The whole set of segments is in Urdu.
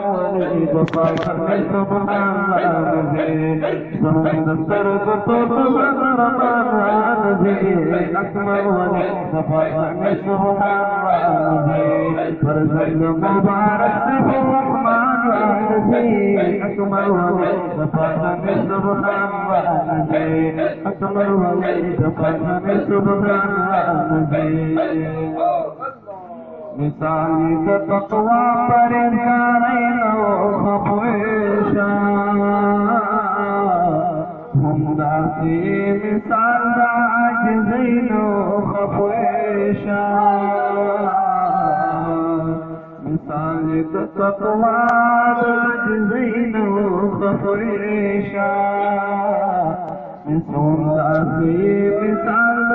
وليد فاطمة سبحان سر أكمل وليد فاطمة سبحان فرزق مبارك الرحمن أكمل وليد فاطمة سبحان أكمل وليد فاطمة سبحان مثالي تقوى فرنكارين وخفوشا هم ذاتي مثال عاجزين وخفوشا مثالي تقوى عاجزين وخفوشا هم ذاتي مثال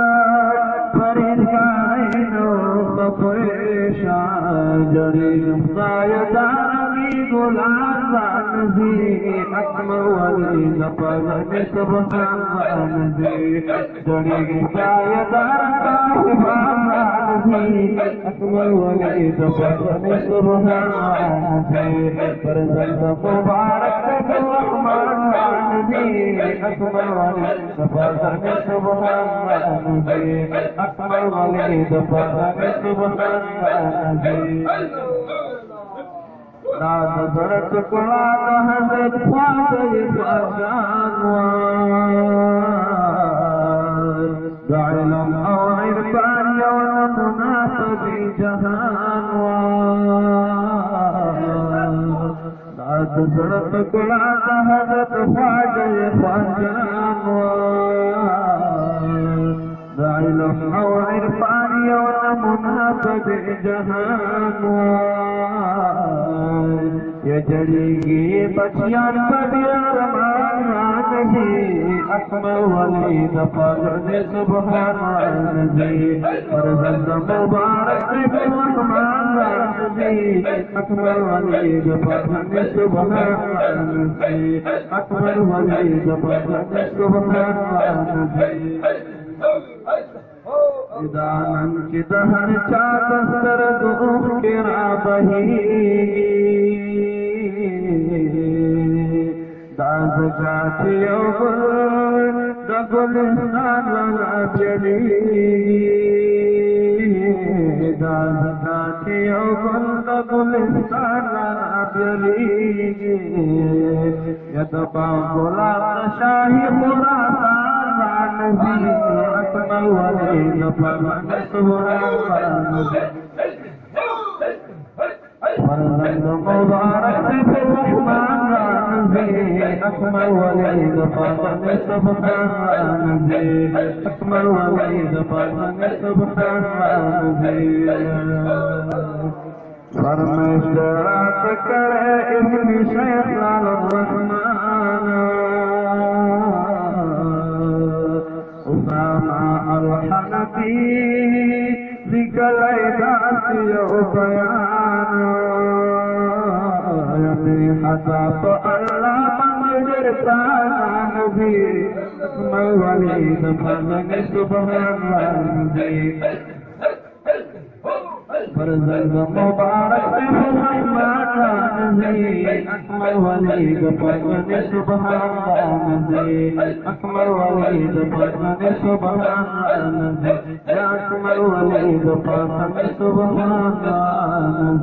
فرنكارين وخفوشا جريد صايداني غلام نزي أكمل وليد فاطمة سبحان جريد صايداني غلام أكمل وليد فاطمة سبحان فرزق مبارك الرحمن أكمل وليد فاطمة سبحان أكمل وليد فاطمة سبحان ناد زرت قرآن حضرت فاطمة فاجانوار دعلم أو عرفان يوم مناسب جهانوار ناد زرت قرآن حضرت فاطمة فاجانوار دعلم أو عرفان يوم مناسب جهانوار يجري بچيان بديار مانه أكمل وليد فاطمة سبحان فرزق مبارك الرحمن أكمل وليد فاطمة سبحان أكمل وليد فاطمة سبحان إذا دهر چاہت سر دکھ کرا بہی داز جاتیو دگلستان لگا جلی داز جاتیو دگلستان لگا جلی یدبا غلام شاہی خراسان أكمل وليد فاطمة سبحان فرزق مبارك الرحمن أكمل وليد فاطمة سبحان أكمل وليد فاطمة سبحان فرمش درات کرے ابن شیخ لال الرحمن أسامة الحنفي ذكر العداس وبيان يمي حساب الله مجرتان نبي أكمل وليد فاطمة سبحان فرزق مبارك الرحمن أكمل وليد فاطمة سبحان أكمل وليد فاطمة سبحان يا أكمل وليد فاطمة سبحان